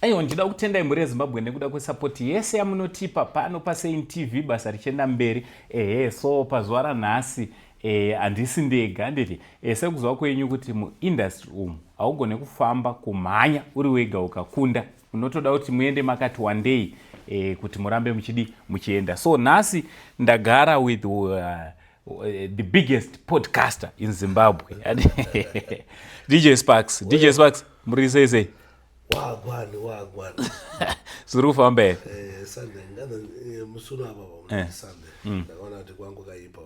aiwa ndida kutendai muri yezimbabwe nekuda kwesapoti yese yamunotipa pano paSaint TV basa richienda mberi. So pazuva ranhasi handisi ndega nditi sekuzwa kwenyu kuti muindustry umu haugone kufamba kumhanya uri wega ukakunda, unotoda kuti muende makati one day kuti murambe muchienda. So nhasi ndagara with the biggest podcaster in Zimbabwe. DJ Sparks, muri sei? Wagwana. Zviri kufamba here? Sunday ngana musoro apa Sunday. Ndakaona kuti kwangu kaipa.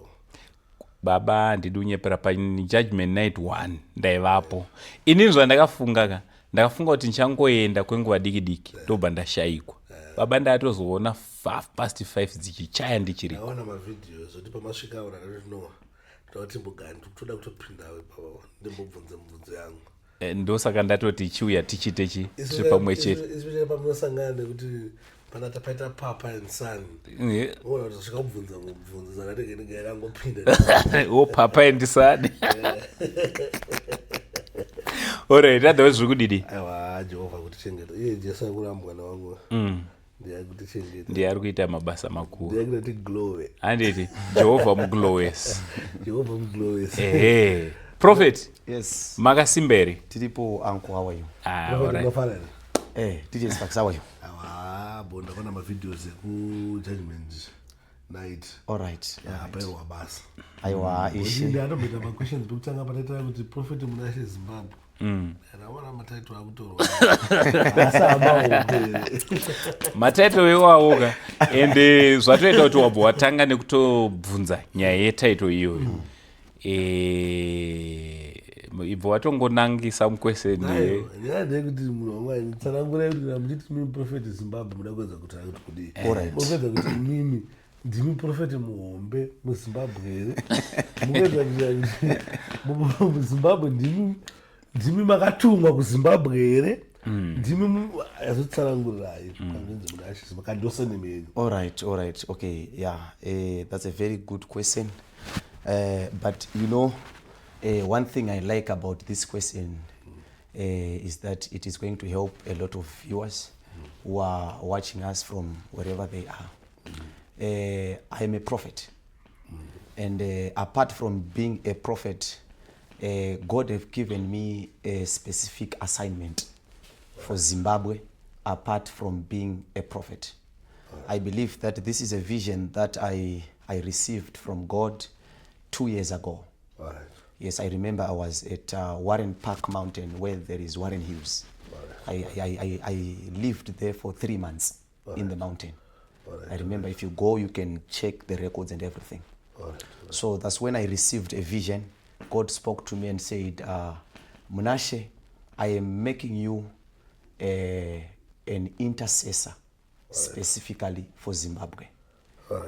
Baba ndidi unyepera paJudgment Night 1 ndaivapo. Inini zvandakafunga kuti nchangoenda kwenguva diki ndobva ndashayikwa. Baba ndatozoona 5:05 dzichichaya ndichiriko. Ndaona mavideos kuti pamasvika ora no toti mbugani toda kutopindawe baba ndimbobvunze mubvunzo yangu. Ndosaka ndatoti chiuya tichitechi tiri pamwe chete. Izvi pamunosangana nekuti pana tapaita papa and son. Ona kuti zvikabvunza mubvunzo zakatenge ndingangopinda. Papa and son. Alright, ndadwa zviri kudidi. Aiwa Jehovha kuti chengeta. Jesu angurambwa na wangu. Ndiyakuti chengeta. Ndiyari kuita mabasa makuru. Ndiyakuti glory. Anditi Jehovha muglowes. Jehovha muglowes. Prophet. Yes. Makasimberi. Tiripo uncle, how are you? Alright. DJ Sparks, how are you? Bonda kona ma videos Judgment Night. Alright. Apaiwa basa. Aiwa ishi. Ndiyatombeta ma questions kutanga pataita kuti Prophet munashe Zimbabwe. Ndaona mataito akutorwa. Mataito iwawoga ende zvatoita kuti wabva watanga nekutobvunza nyaya yetaito iyoyo. Ibva watongonangisa mukweseni. Ndiyade kuti munhu wamwari tsanangura kuti muchiti mimi Prophet Zimbabwe mudakwedza kuti kudi. Mukwedza kuti mimi ndimi Prophet muhombe muZimbabwe here. Mukwedza kuti Zimbabwe ndimi makatumwa kuZimbabwe here. Ndimi azotsanangurirai kanzi mudashi makandosene meni. All right. Okay, yeah. That's a very good question. But you know, one thing I like about this question is that it is going to help a lot of viewers who are watching us from wherever they are. I am a prophet, and apart from being a prophet, God have given me a specific assignment for Zimbabwe apart from being a prophet. I believe that this is a vision that I received from God 2 years ago. Right. Yes, I remember I was at Warren Park Mountain where there is Warren Hills. Right. I lived there for 3 months in the mountain. I remember if you go, you can check the records and everything. So that's when I received a vision. God spoke to me and said, Munashe, I am making you an intercessor specifically for Zimbabwe.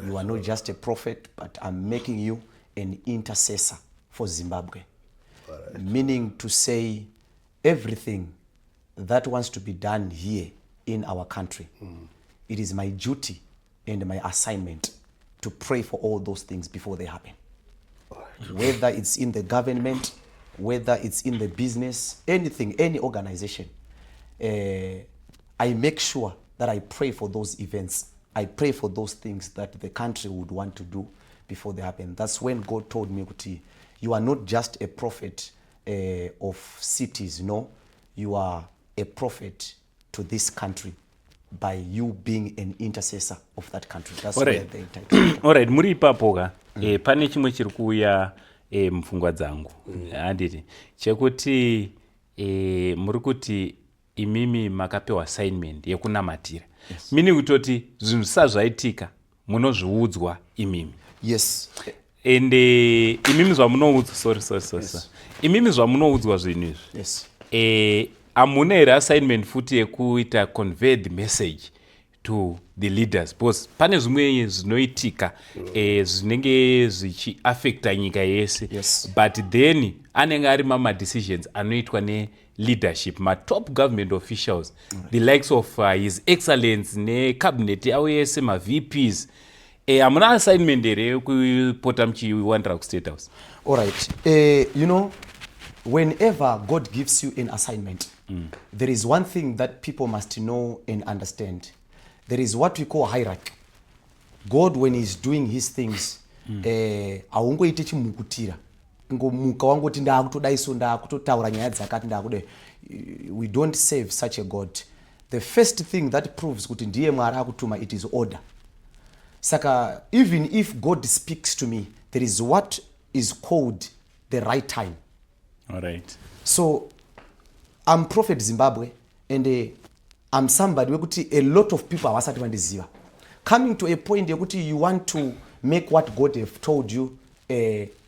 You are not just a prophet, but I'm making you an intercessor for Zimbabwe. Meaning to say everything that wants to be done here in our country, it is my duty and my assignment to pray for all those things before they happen. Whether it's in the government, whether it's in the business, anything, any organization, I make sure that I pray for those events. I pray for those things that the country would want to do before they happen. That's when God told me, Kuti, you are not just a prophet of cities, no. You are a prophet to this country by you being an intercessor of that country. That's where the title. Alright, muri ipapo ka pane chimwe chiri kuuya mupfungwa dzangu. Handiti chekuti muri kuti imimi makapewa assignment yekunamatira. Yes. Meaning kutoti zvinhu zvaitika munozviudzwa imimi. Yes. And imimi zvamunoudzwa sorry. Imimi zvamunoudzwa zvinhu izvi. Yes. Amuna here assignment futi yekuita convey the message to the leaders, because pane zvimwe zvinoitika zvinenge zvichiaffecta nyika yese. Yes. But then anenge ari mama decisions anoitwa ne leadership, ma top government officials, the likes of His Excellency ne cabinet yawo yese, ma VPs. Amuna assignment here kupota mchiwandira ku State House. All right. You know, whenever God gives you an assignment, there is one thing that people must know and understand. There is what we call hierarchy. God, when he's doing his things, aungoite chimukutira ngomuka wangoti ndakutodaiso ndakutotaura nyaya dzakati ndakude. We don't serve such a God. The first thing that proves kuti ndiye Mwari akutuma, it is order. Saka even if God speaks to me, there is what is called the right time. All right. So I'm Prophet Zimbabwe, and I'm somebody wekuti a lot of people awasati vandiziva. Coming to a point yekuti you want to make what God have told you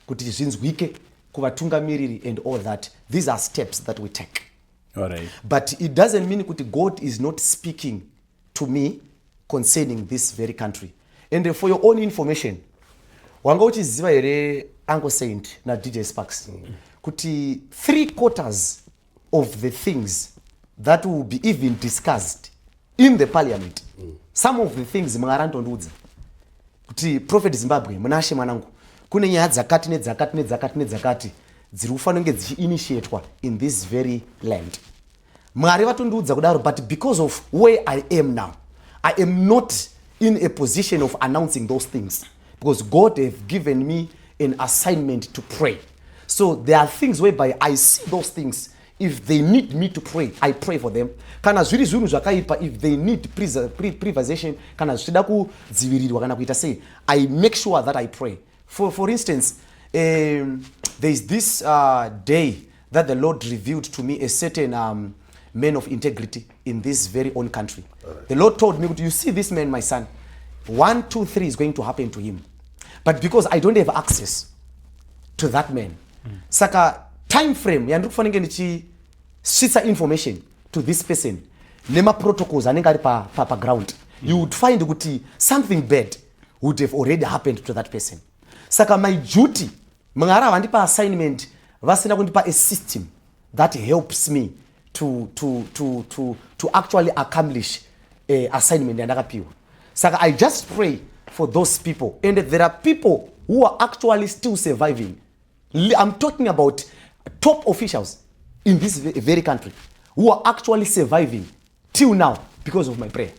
kuti zvinzwike kuvatungamiriri and all that. These are steps that we take. All right. But it doesn't mean kuti God is not speaking to me concerning this very country. And for your own information, wanga uchiziva here Uncle Saint na DJ Sparks kuti 3/4 of the things that will be even discussed in the parliament, some of the things mwarantonduza kuti Prophet Zimbabwe munashe mwanangu kune nyaya dzakati nedzakati nedzakati nedzakati dziri kufanira kunge dzichiinitiatwa in this very land. Mwari vatondudza kudaro, but because of where I am now, I am not in a position of announcing those things because God have given me an assignment to pray. So there are things whereby I see those things. If they need me to pray, I pray for them. Kana zviri zvinhu zvakaipa, if they need preservation, kana zvichida kudzivirirwa kana kuita sei, I make sure that I pray. For instance, there is this day that the Lord revealed to me a certain man of integrity in this very own country. Right. The Lord told me, you see this man, my son, 1, 2, 3 is going to happen to him. But because I don't have access to that man, saka time frame yandikufanenge ndichishitsa information to this person nema protocols anenge ari pa ground, you would find kuti something bad would have already happened to that person. Saka my duty, Mwari vandipa assignment vasina kundipa a system that helps me to actually accomplish a assignment yandakapiwa. Saka I just pray for those people, and there are people who are actually still surviving. I'm talking about top officials in this very country who are actually surviving till now because of my prayer,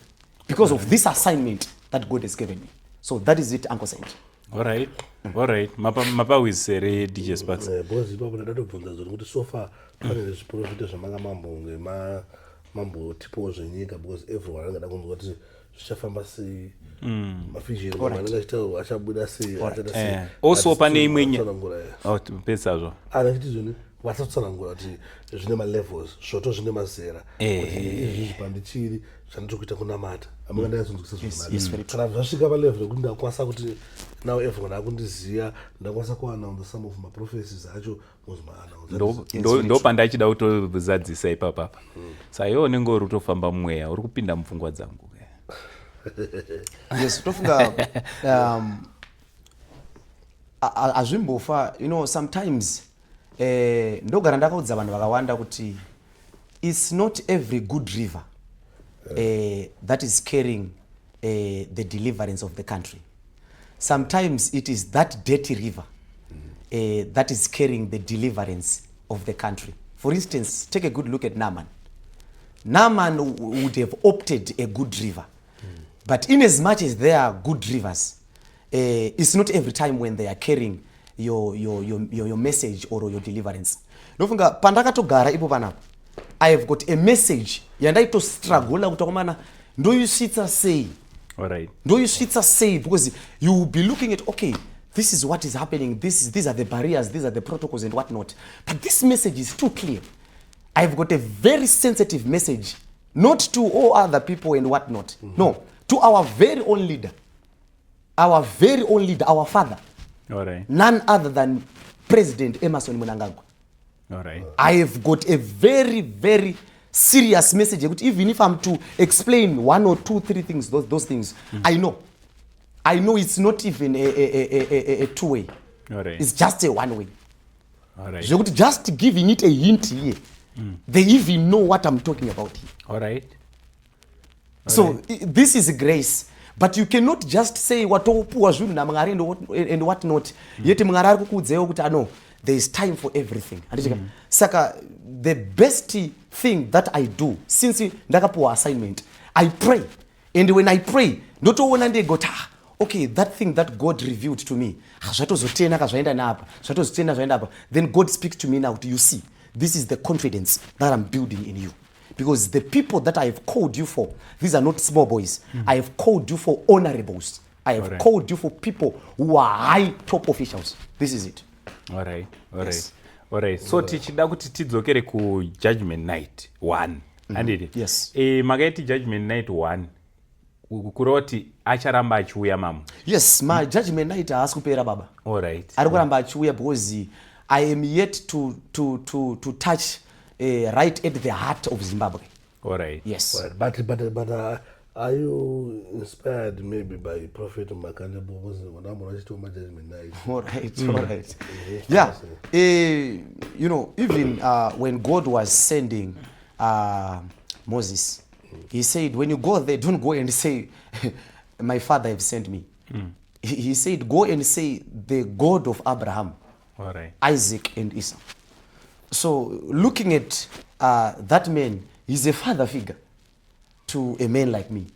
because of this assignment that God has given me. So that is it, Uncle Saint. All right. All right. Mapa with DJ Sparks. Because Zimbabwe ndadobvunza zuri kuti so far pane zviprofita zvamanga mambo tipo zvenyika, because everyone angada kunzwa kuti zvichafamba sei, mafisheri anenge achitaura achabuda sei, achata sei. Also pane imwe pesazvo anachiti zvini vatsatsanangura kuti zvine malevels zvoto zvine mazera kuti izvi pandichiri zvandokuita kunamata amanga ndayazonzwisa zvakanaka kana zvasvika palevel yekuti ndakwanisa kuti now everyone akundiziya, ndakwanisa kuannounce some of my prophecies acho ndo pandachida kutozadzisa ipapapa. Saka iwo unenge uri kutofamba mumweya uri kupinda mupfungwa dzangu. Yes, tofunga azvimbofa, you know, sometimes ndogara ndakaudza vanhu vakawanda kuti it's not every good river that is carrying the deliverance of the country. Sometimes it is that dirty river that is carrying the deliverance of the country. For instance, take a good look at Naaman. Naaman would have opted a good river, but in as much as there are good rivers, it's not every time when they are carrying your message or your deliverance. Nofunga pandakatogara ipo panapo, I have got a message yandaito struggle kutakomana ndo yusvitsa sei. All right. Ndo yusvitsa sei, because you will be looking at, okay, this is what is happening, these are the barriers, these are the protocols and whatnot, but this message is too clear. I have got a very sensitive message, not to all other people and whatnot, no, to our very own leader, our father. All right. None other than President Emerson Mnangagwa. All right. I have got a very, very serious message. Even if I'm to explain 1 or 2, 3 things, those things, I know it's not even a two-way. All right. It's just a one-way. All right. Just giving it a hint here, they even know what I'm talking about here. All right. So this is grace. But you cannot just say watopuwa zvinhu naMwari and whatnot. Yet Mwari ari kukuudzawo kuti ano, there is time for everything. Saka the best thing that I do, since ndakapuwa assignment, I pray. And when I pray, ndotoona ndegoti, okay, that thing that God revealed to me, then God speaks to me now. Do you see? This is the confidence that I'm building in you. Because the people that I have called you for, these are not small boys. I have called you for honorables. I have called you for people who are high top officials. This is it. All right. So tichida kuti tidzokere ku Judgment Night 1. Andidi? Yes. Makaiti Judgment Night 1. Kuroti acharamba achiuya mamu. Yes, my Judgment Night haasi kupera baba. All right. Arikuramba achiuya because I am yet to touch right at the heart of Zimbabwe. All right. Yes. Well, but are you inspired maybe by Prophet Makanebo? When I'm on Judgment Night. All right. Yeah. You know, even when God was sending Moses, he said, when you go there, don't go and say, my father have sent me. He said, go and say, the God of Abraham, Isaac and Esau. So looking at that man, he's a father figure to a man like me.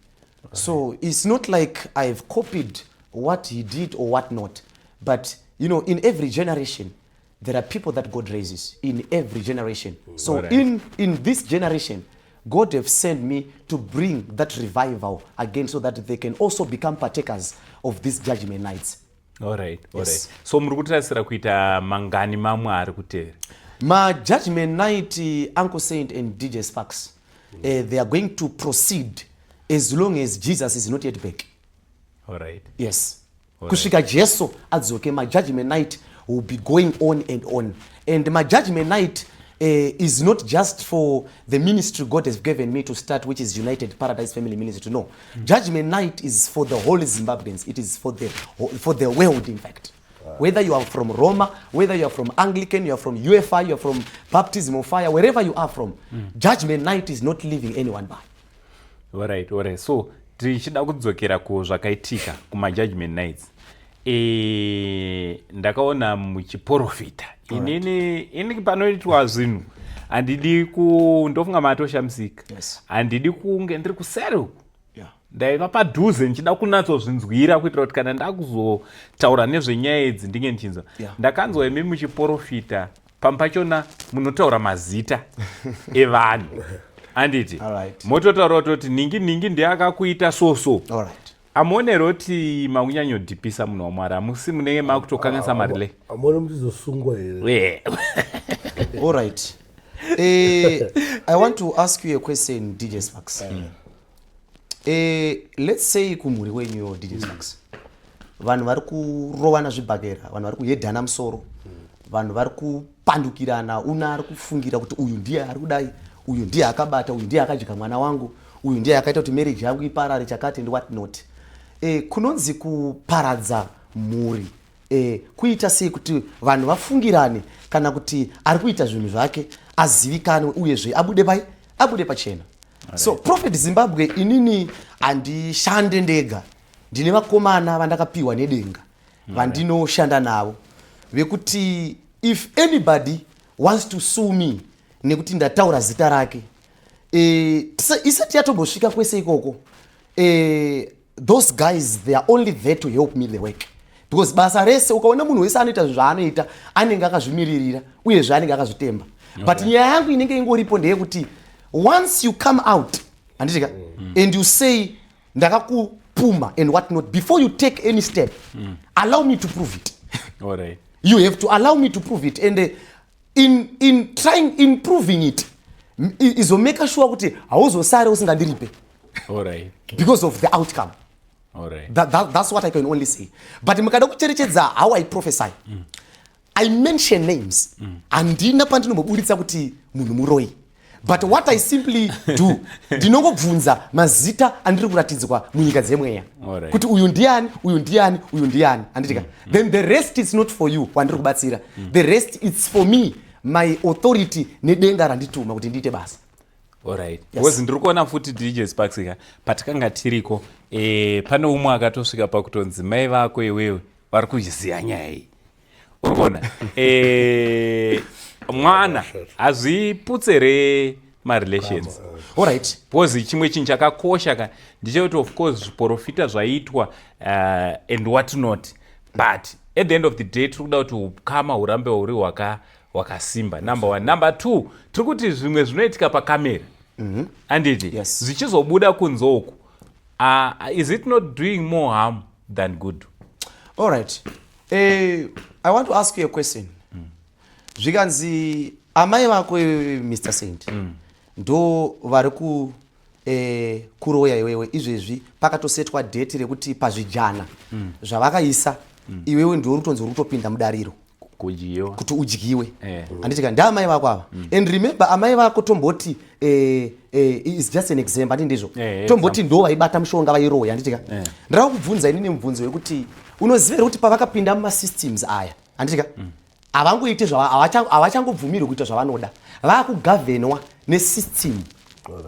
So it's not like I've copied what he did or what not. But, you know, in every generation, there are people that God raises. In every generation. So in this generation, God have sent me to bring that revival again so that they can also become partakers of these Judgment Nights. All right. So murikutasira kuita mangani mamwe ari kutevera. My Judgment Night, Uncle Saint and DJ Sparks, they are going to proceed as long as Jesus is not yet back. All right. Yes. Kusvika Jesu adzoke, my Judgment Night will be going on and on. And my Judgment Night is not just for the ministry God has given me to start, which is United Paradise Family Ministry. No. Judgment Night is for the whole Zimbabweans. It is for the world, in fact. Whether you are from Roma, whether you are from Anglican, you are from UFI, you are from Baptism of Fire, wherever you are from, Judgment Night is not leaving anyone by. All right. So, tichida kudzokera ku zvakaitika kuma Judgment Nights. Ndakaona muchiprofita. Inini panoitwa zvinhu. Handidi ndofunga matosha musika. Yes. Handidi kunge ndiri kuseri. Ndaiva padhuze ndichida kunatsozvinzwira kuitira kuti kana ndakuzotaura nezvenyaya idzi ndinge ndichinzwa. Ndakanzwa imi muchiprofita pachona munotaura mazita evanhu. Handiti mototaura kuti ningi ndiakakuita so. Amuonera kuti makunyanyodhipisa munhu waMwari, hamusi munenge makutokanganisa marile. Amuona mutizosungwa here. All right. I want to ask you a question, DJ Sparks. Let's say kumuri wenyu DJ Sparks. Vanhu vari kurovana zvibhakera, vanhu vari kuhedhana musoro, vanhu vari kupandukirana, una ari kufungira kuti uyu ndiye ari kudai, uyu ndiye akabata, uyu ndiye akadya mwana wangu, uyu ndiye akaita kuti marriage yangu iparare chakati and what not. Kunonzi kuparadza mhuri. Kuita sei kuti vanhu vafungirane kana kuti ari kuita zvinhu zvake azivikanwe uyezve abude pachena. So Prophet Zimbabwe inini handishande ndega. Ndine vakomana vandakapiwa nedenga vandinoshanda navo. Vekuti if anybody wants to sue me nekuti ndataura zita rake, isati yatombosvika kwese ikoko, those guys, they are only there to help me the work. Because basa rese ukaona munhu wese anoita zvaanoita anenge akazvimiririra uye zvaanenge akazvitemba. But nyaya yangu inenge ingoripo ndeyekuti once you come out and you say ndakakupuma and what not, before you take any step, allow me to prove it. All right. You have to allow me to prove it, and in proving it izomeka sure kuti hauzosare usingandiripe. All right. Because of the outcome. All right. That's what I can only say. But mukada kucherechedza how I prophesy, I mention names, andina pandinomuburitsa kuti munhu muroi. But what I simply do, ndinongobvunza mazita andiri kuratidzwa munyika dzemweya. Kuti uyu ndiani, uyu ndiani, uyu ndiani. Anditika. Then the rest is not for you, wandiri kubatsira. The rest is for me, my authority nedenga randituma kuti ndiite basa. Alright. Because ndiri kuona futi DJ Sparks patakanga tiriko, pane umwe akatosvika pakutonzi mai vako iwewe vari kuziya nyaya iyi. Urikuona? Mwana hazviputse marelations. Alright. Because chimwe chinhu chakakosha ndechekuti of course zviprofita zvaitwa and what not, but at the end of the day tiri kuda kuti ukama hurambe huri hwakasimba, number one. Number two, tiri kuti zvimwe zvinoitika pakamera anditi zvichizobuda kunze uku, is it not doing more harm than good? Alright. I want to ask you a question. Zvikanzi amai vako Mr. Saint ndo vari kuroya iwewe izvezvi pakatosetwa date rekuti pazvijana zvavakaisa iwewe ndio rutonzi rutopinda mudariro kuti udyiwe. Anditika nda amai vako ava. And remember amai vako tomboti is just an example ndizvo. Tomboti ndo vaibata mushonga vairoya anditika. Ndava kubvunza inini mubvunzo wekuti unozivera kuti pavakapinda mumasystems aya anditika havangoite havachangobvumirwi kuita zvavanoda, vakugovhenwa nesystem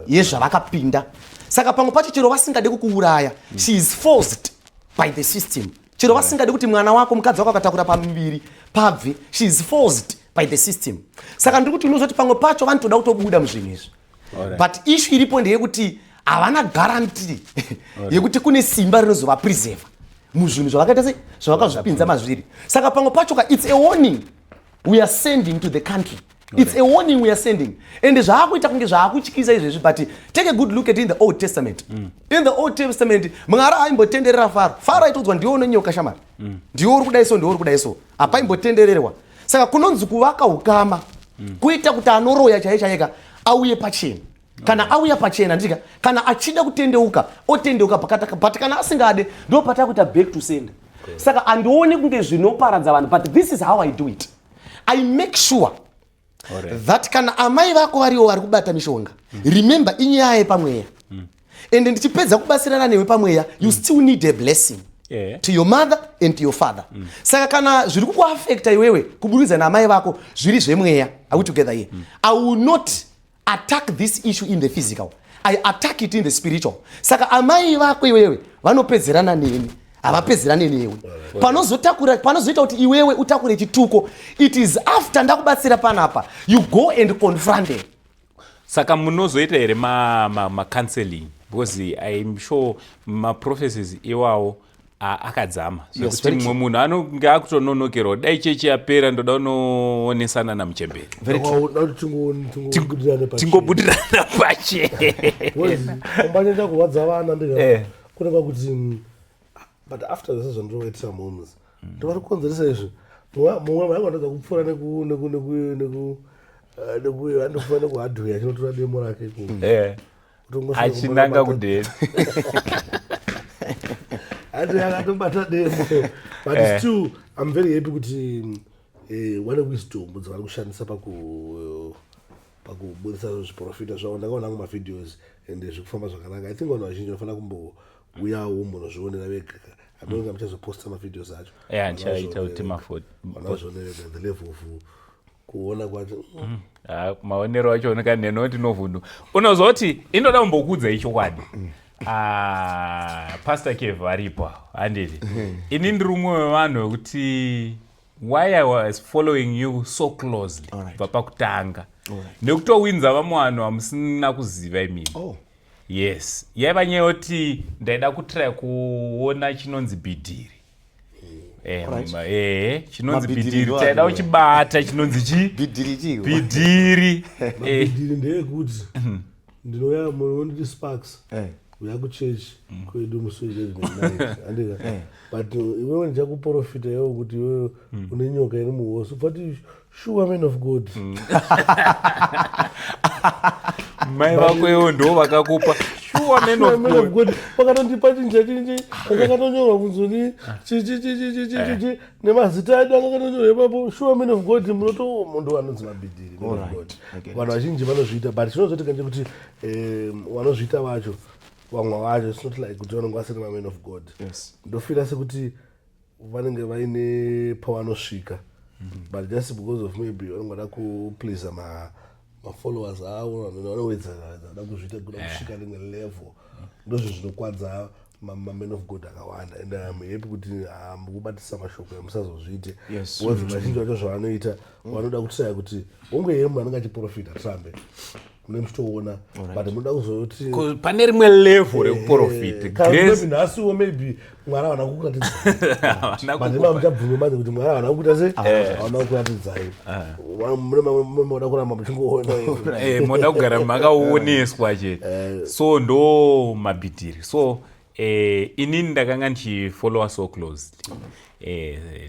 yezvavakapinda. Saka pamwe pacho chero vasingade kukuuraya, she is forced by the system. Chero vasingade kuti mwana wako mukadzi wako akatakura pamuviri pabve, she is forced by the system. Saka ndiri kuti unozoti pamwe pacho vanotoda kutobuda muzvinhu izvi, but issue iripo ndeyekuti havana guarantee yekuti kune simba rinozova preserve muzvinhu zvavakaita sei zvavakazvipinza mazviri. Saka pamwe pacho it's a warning we are sending to the country. It's a warning we are sending. And zvaakuita kunge zvaakutyisa izvezvi, but take a good look at in the Old Testament. In the Old Testament Mwari aimbotenderera Faro aitodzwa ndiwo nonyoka shamari, ndiwo uri kudai so, ndiwo uri kudai so, apaimbotendererwa. Saka kunonzi kuvaka ukama kuita kuti anoroya chaichaika auye pachena. Kana auya pachena ndika kana achida kutendeuka otendeuka pakataka, but kana asingade ndo pataka kuita back to sender. Saka andione kunge zvinoparadza vanhu, but this is how I do it. I make sure that kana amai vako variwo vari kubata mishonga, remember inyaya yepamweya, and ndichipedza kubatsirana newe pamweya, you still need a blessing to your mother and to your father. Saka kana zviri kukuaffecta iwewe kuburikidza naamai vako zviri zvemweya, are we together here? I will not attack this issue in the physical, I attack it in the spiritual. Saka amai vako iwewe vanopedzerana neni, havapedzerane newe. Panozoita kuti iwewe utakure chituko, it is after ndakubatsira panapa you go and confront them. Saka munozoita here ma-counseling, because I'm sure ma-prophecies iwawo akadzama. Sokuti mumwe munhu anonge akutononokerwa dai chechi yapera ndoda unoonesana namuchemberi. Tingobudirana pache. Ambanyenda kuwadza vana ndika kunenge kuti but after this zvandinoitira moments ndovari kukonzeresa izvi. Mumwe vaingotoda kupfuura nekuandofana nekuhardware achinotora demo rake achinanga kudheni akatobata demo, but still I'm very happy kuti one wisdom dzavari kushandisa pakubudisa zviprofita zvavo. Ndakaona nangu mavideos and zvikufamba zvakanaka. I think vanhu vazhinji vanofanira kumbouyawo munozvionera vega. Anonga muchazoposta mavideos acho. Ndichaita kuti vanazvionera the level of kuona kwacho. Maonero acho oneka nenoti novhundu. Unozoti inoda kumbokuudza ichokwadi. Pastor Kev aripo handiti. Ini ndiri umwe wevanhu wekuti why I was following you so closely pakutanga nekutowinza vamwe vanhu vamusina kuziva imini. Yes, yaiva nyaya yekuti ndaida kutry kuona chinonzi bhidhiri. Chinonzi bhidhiri taida uchibata chinonzi chi bhidhiri. Bhidhiri ndeyekuti ndinoya munonditi Sparks uya kuchechi kwedu muswedezi andika, but iwewe ndichakuprofita iwewe kuti iwewe une nyoka iri muhosi, but sure man of God. Mai vako iwo ndo vakakupa sure man of God. Vakatondipa chinje vakatonyorwa kunzoni nemazita edu akatonyorwa ipapo sure man of God. Munotomondo vanonzi mabhidhiri. Vanhu vazhinji vanozviita, but chinozotika ndekuti vanozviita vacho vamwe vacho it's not like kuti vanenge vasiri mamen of God. Ndofira sekuti vanenge vaine pavanosvika, but just because of maybe vanongoda kupleasa mafollowers avo, vanhu vanowedza vada kuzviita kuda kusvika rimwe level. Ndozvo zvinokwadza mamen of God akawanda, and I'm happy kuti mukubatisa mashoko emusazozviite. Because vazhinji vacho zvavanoita vanoda kutaya kuti onge yeye munhu anenge achiprofita trambe munomutoona but munoda kuzoti pane rimwe level rekuprofit grace nhasiwo maybe mwari havana kukuratidzai madema muchabvume maze kuti mwari havana kukuita sei havana kukuratidzai munoda kuramba muchingoona moda kugara makaoneswa chete so ndo mabhidhiri so inini ndakanga ndichifollowa so closely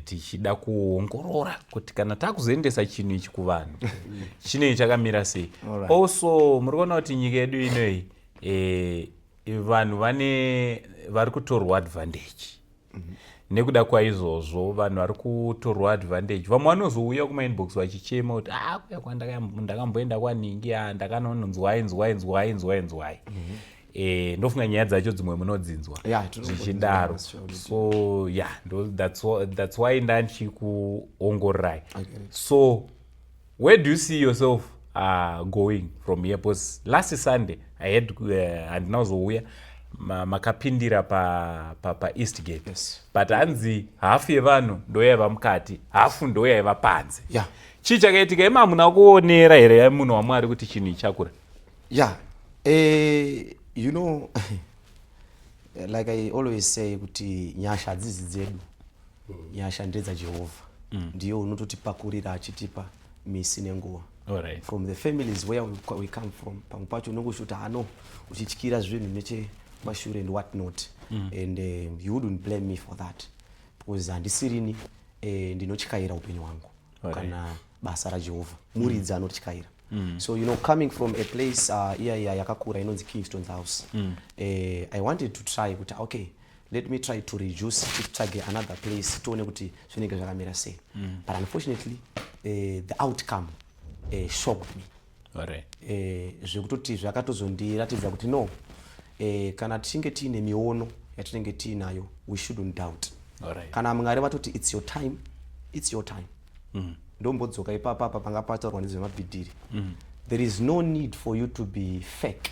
tichida kuongorora kuti kana takuzoendesa chinhu ichi kuvanhu chinei chakamira sei. Also muri kuona kuti nyika yedu inoi vanhu vari kutorwa advantage nekuda kwaizvozvo vanhu vari kutorwa advantage. Vamwe vanozouya kumainbox vachichema kuti kuya kwandakamboenda kwaningi ndakanononzwai ndofunga nyaya dzacho dzimwe munodzinzwa zvichidaro. So that's why ndandichikuongororai. So where do you see yourself going from here? Because last Sunday I had handinazouya makapindira pa East Gate. Yes. But hanzi hafu yevanhu ndoyaiva mukati, hafu ndoyaiva panze. Chii chakaitika imamuna kuonera here munhu waMwari kuti chinhu ichakura? You know, like I always say, kuti nyasha hadzizi dzedu, nyasha ndedza Jehovah. Ndiyo unototipakurira achitipa misi nenguva. From the families where we come from, pamwe pacho unongoshuta uchityira zvinhu nechemashure and what not. And you wouldn't blame me for that. Because handisirini ndinotyaira upenyu hwangu kana basa raJehovah. Muridzi anotyaira. So coming from a place yakakura inonzi Kingston's house, I wanted to try kuti okay, let me try to reduce titsvage another place tione kuti zvinenge zvakamira sei. But unfortunately the outcome shocked me. Zvekutoti zvakatozondiratidza kuti no, kana tichinge tiine miono yatinenge tiinayo, we shouldn't doubt. Kana Mwari vatoti it's your time, it's your time. Ndombodzoka ipapa panga pataurwa nezvemabhidhiri. There is no need for you to be fake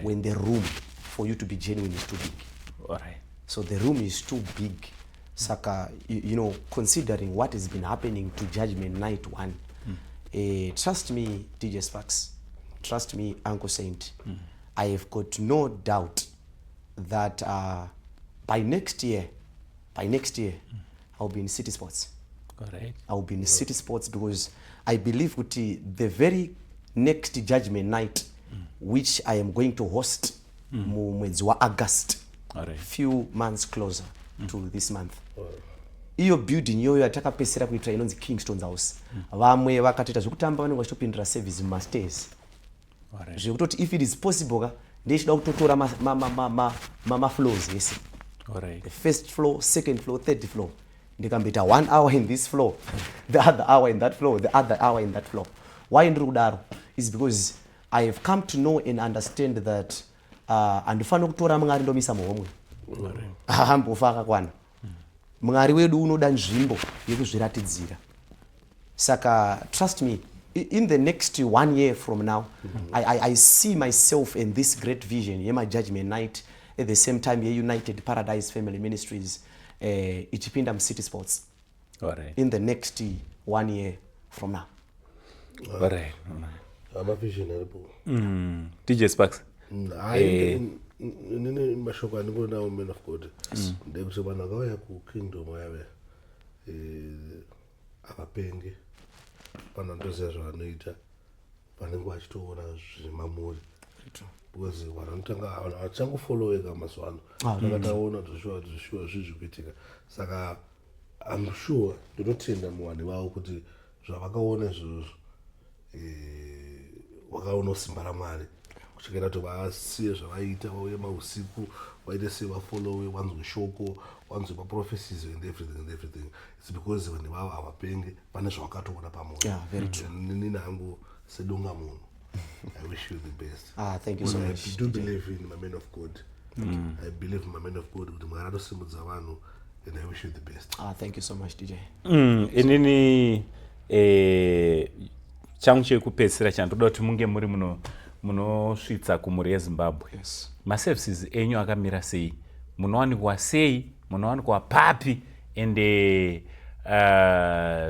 when the room for you to be genuine is too big. So the room is too big. Saka, considering what has been happening to Judgment Night 1, trust me, DJ Sparks, trust me, Uncle Saint, I have got no doubt that by next year, I'll be in City Sports. I will be in City Sports because I believe the very next Judgment Night, which I am going to host mwezi wa August, few months closer to this month. Iyo building yoyo yatakapesera kuitira inonzi Kingston's house. Vamwe vakatoita zvekutamba vanenge vachitopindira service masters. Zvekutoti if it is possible ndechida kutotora ma floors yese. The first floor, second floor, third floor. Ndikamboita 1 hour in this floor, the other hour in that floor, the other hour in that floor. Why ndiri kudaro is because I have come to know and understand that handifani kutora Mwari ndomisa muhomwe. Hambofa akakwana. Mwari wedu unoda nzvimbo yekuzviratidzira. Saka trust me, in the next 1 year from now, I see myself in this great vision, my Judgment Night, at the same time United Paradise Family Ministries, ichipinda City Sports. In the next 1 year from now. I'm a visionary. DJ Sparks. Nini mashoko andikuona Men of God. Ndekuti vanhu vakauya kukingdom yave avapenge vanondoziva zvavanoita vanenge vachitoona zvemamuri. Because vanotanga havachangofolloweka mazuva ano. Vakataona kuti zvishuwa zvizvi kuitika. Saka I'm sure ndinotenda muwani wavo kuti zvavakaona izvozvo vakaona usimba raMwari. Kuchikira kuti vasiye zvavaita vauye mausiku vaite sevafollowe vanzwe shoko vanzwe maprophecies and everything. It's because vanhu vavo havapenge pane zvavakatoona pamoyo. Nini hangu sedonga munhu. I wish you the best. Thank you so much. I do believe in my Men of God. I believe in my Men of God kuti Mwari anosimudza vanhu, and I wish you the best. Thank you so much, DJ. Inini changu chekupedzisira chandoda kuti munge muri munosvitsa kumhuri yeZimbabwe. Maservices enyu akamira sei? Munowanikwa sei? Munowanikwa papi? Ende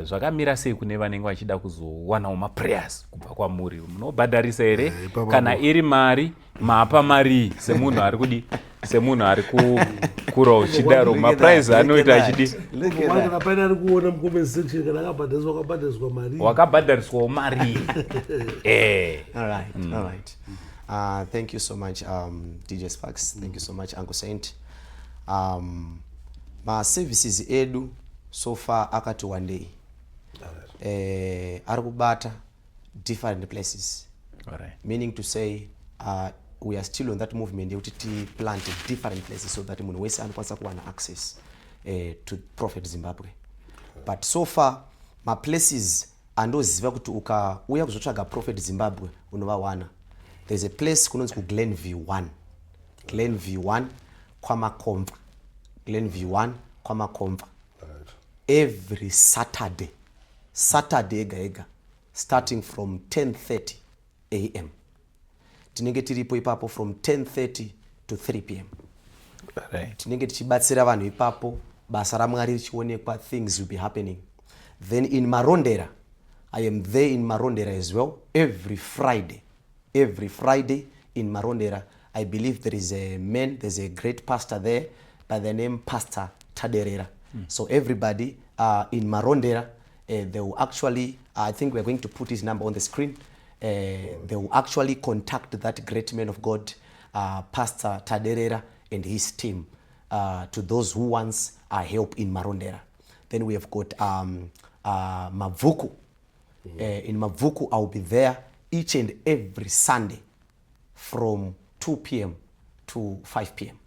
zvakamira sei kune vanenge vachida kuzowanawo maprayers kubva kwamuri? Munobhadharisa here kana iri mari mapa mari semunhu ari kudi semunhu ari kukura uchidaro maprize anoita achidi paina ari kuona mukomeni section kana akabhadhariswa akabhadhariswa mari wakabhadhariswawo mari. All right. Thank you so much, DJ Sparks. Thank you so much, Uncle Saint. My services edu so far akati one day. Ari kubata different places. All right. Meaning to say, we are still on that movement yekuti plant different places so that munhu wese anokwanisa kuwana access to Prophet Zimbabwe. But so far my places andoziva kuti ukauya kuzotsvaga Prophet Zimbabwe unovawana. There's a place kunonzi ku Glenview 1. Glenview 1 kwamakomva. Glenview 1 kwamakomva. Every Saturday ega starting from 10:30 a.m. tinenge tiripo ipapo from 10:30 to 3 p.m. tinenge tichibatsira vanhu ipapo basa raMwari richionekwa, things will be happening. Then in Marondera, I am there in Marondera as well every Friday in Marondera. I believe there's a great pastor there by the name Pastor Taderera. So everybody in Marondera, they will actually, I think we're going to put his number on the screen. They will actually contact that great man of God, Pastor Taderera and his team, to those who wants help in Marondera. Then we have got Mavuku. In Mavuku, I'll be there each and every Sunday from 2 p.m. to 5 p.m.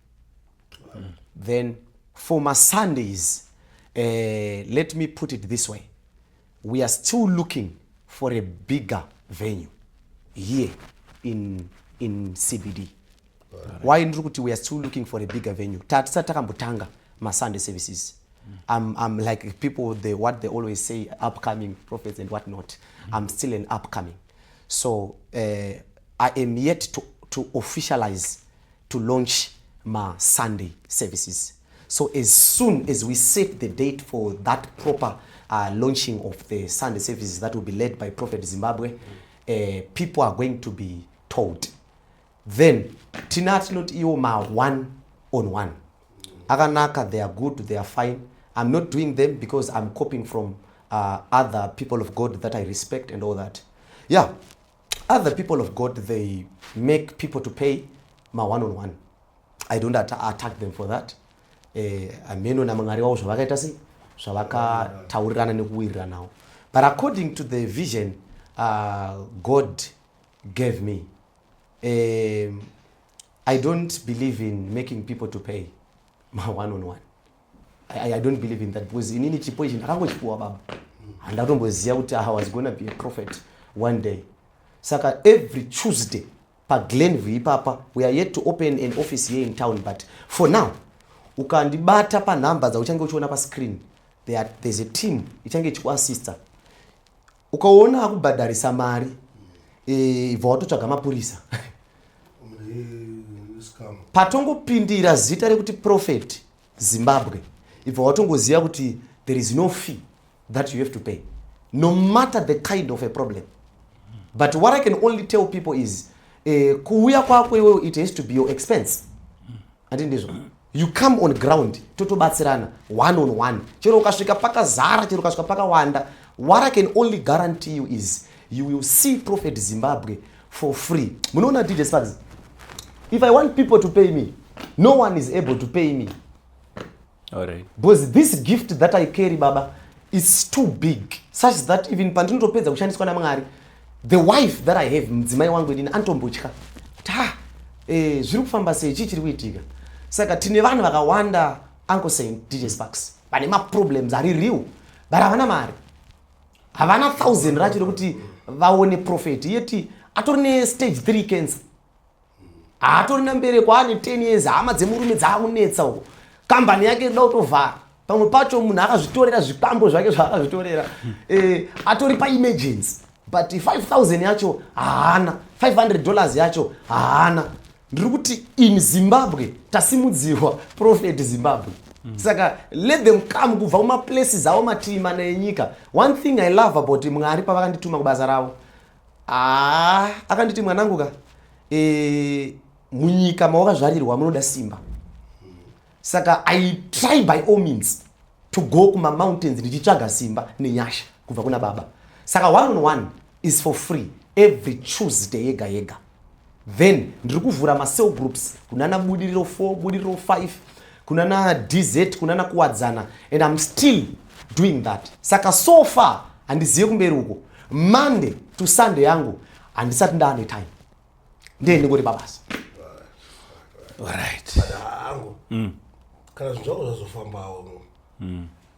Then for my Sundays, let me put it this way. We are still looking for a bigger venue here in CBD. Why Nrukuti we are still looking for a bigger venue? Tatakambutanga my Sunday services. I'm like people, what they always say, upcoming prophets and whatnot. I'm still an upcoming. So I am yet to officialize, to launch my Sunday services. So as soon as we set the date for that proper launching of the Sunday services that will be led by Prophet Zimbabwe, people are going to be told. Then, Tinat not you my one-on-one. Aganaka, they are good, they are fine. I'm not doing them because I'm copying from other people of God that I respect and all that. Yeah, other people of God, they make people to pay my one-on-one. I don't attack them for that. But according to the vision God gave me, I don't believe in making people to pay my one-on-one. I don't believe in that because in any situation I was going to be a prophet one day. Saka every Tuesday, pa Glenview papa, we are yet to open an office here in town, but for now, ukandibata pa numbers uchange uchiona pa screen. There's a team ichange chikuassista. Ukaona akubhadharisa mari ibva watotsvaga mapurisa. Patongopindira zita rekuti Prophet Zimbabwe, ibva watongoziva kuti there is no fee that you have to pay, no matter the kind of a problem. But what I can only tell people is kuuya kwako iwewe, it has to be your expense. Andindizo. You come on ground, totobatsirana, one-on-one. Chero ukasvika pakazara, chero ukasvika pakawanda. What I can only guarantee you is you will see Prophet Zimbabwe for free. Munoona DJ Sparks. If I want people to pay me, no one is able to pay me. All right. Because this gift that I carry, Baba, is too big, such that even pandinotopedza kushandiswa naMwari, the wife that I have, mdzimai wangu ndini antombochka. Zviri kufamba sei chichiri kuitika. Saka tine vanhu vakawanda, Uncle Saint, DJ Sparks, vane ma-problems ari real, but havana mari. Havana 1,000 racho rekuti vaone prophet. Yeti atori stage 3 cancer. Atori nambereko ane 10 years, hama dzemurume dzakunetsa uko. Kambani yake inoda kutovhara. Pamwe pacho munhu akazvitorera zvipambo zvake zvaakazvitorera. Atori pa emergency. But 5,000 yacho haana, $500 yacho haana. Ndiri kuti in Zimbabwe tasimudziwa Prophet Zimbabwe. Saka let them come kubva kuma places awo matima nenyika. One thing I love about Mwari pavakandituma kubasa ravo. Akanditi mwanangu ka munyika mawakazvarirwa munoda simba. Saka I try by all means to go kuma mountains ndichitsvaga simba nenyasha kubva kuna baba. Saka 1-on-1 is for free every Tuesday yega. Then ndiri kuvhura ma cell groups kunana budiriro 4 budiriro 5 kunana DZ kunana kuwadzana, and I'm still doing that. Saka so far handiziye kumberi uko Monday to Sunday yangu handisati ndane time ndiye ndingori babasa. Alright. Angu kana zvako zvazofambawo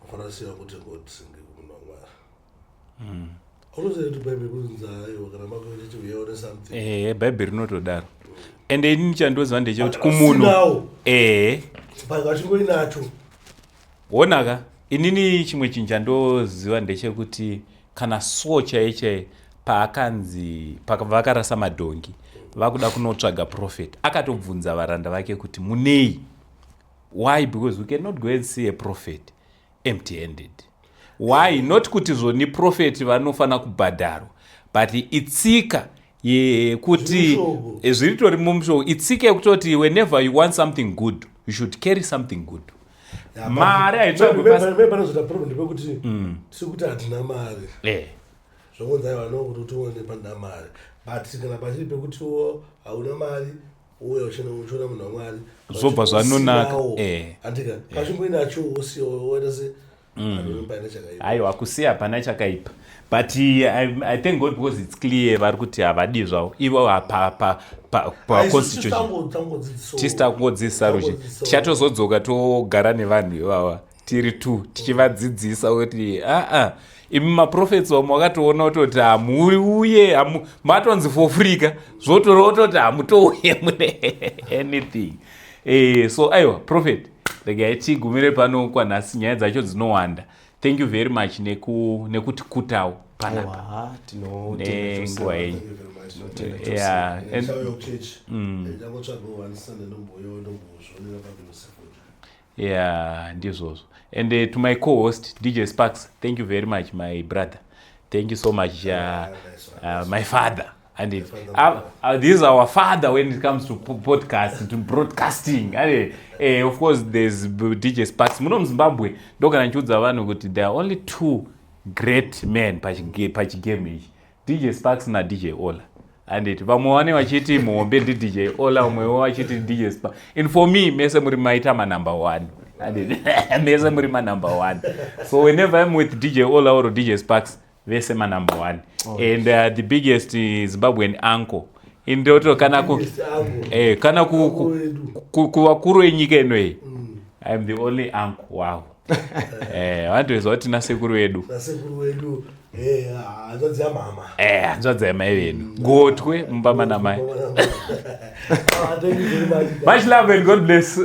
afana siya kuti singe kumunhu unoziva kuti Bible kunzayo kana makoiti uyaone something Bible rinotodaro ende ini chandozva ndechekuti kumunhu pakachingoinacho wonaka inini chimwe chinhu chandoziva ndechekuti kana so chaiye paakanzi vakarasa madhongi vakuda kunotsvaga prophet akatobvunza varanda vake kuti munei. Why? Because we cannot go and see a prophet empty-handed. Why? Not kuti zvoni prophet vanofana kubhadharwa, but itsika yekuti zviritori mumushowo itsika yekutoti whenever you want something good you should carry something good. Mari haitsvagwepanozota problem pekuti sikuti hatina mari zvokunzaiwa nokuti utione pandina mari, but kana pachiri pekuti hauna mari uye uchona munhu waMwari zvobva zvanonaka andika kachimboinacho usiyoona se paine chakaipa. Aiwa kusiya hapana chakaipa, but I thank God because it's clear vari kuti havadi zvavo ivo paconstitution tisita kungodzidzisa ruchi tichatozodzoka togara nevanhu ivava tiri 2 tichivadzidzisa kuti imi maprofets vamwe wakatoona kutoti hamuuye matonzi fofurika zvotora kutoti hamutouye mune anything. So aiwa prophet regai tigumire pano kwanhasi, nyaya dzacho dzinowanda. Thank you very much nekuti kutawo panapa nenguva yenyu. Yeah, ndizvozvo. And to my co-host DJ Sparks, thank you very much my brother. Thank you so much my father. And this is our father when it comes to podcast, to broadcasting. Of course there's DJ Sparks. Muno Zimbabwe ndokana nchiudza vanhu kuti there are only 2 great men pachigame ichi, DJ Sparks na DJ Ola. And vamwe vane vachiti muhombe ndi DJ Ola, umwewo vachiti DJ Sparks. And for me mese muri maita number 1. Mese muri number 1. So whenever I'm with DJ Ola or DJ Sparks, vese number 1. And the biggest Zimbabwean uncle indoto kana kuvakuru venyika ino I'm the only uncle. Wow. Vantu vati nasekuru vedu hanzvadzi yamai venyu gotwe mumba mana mai. Much love and God bless.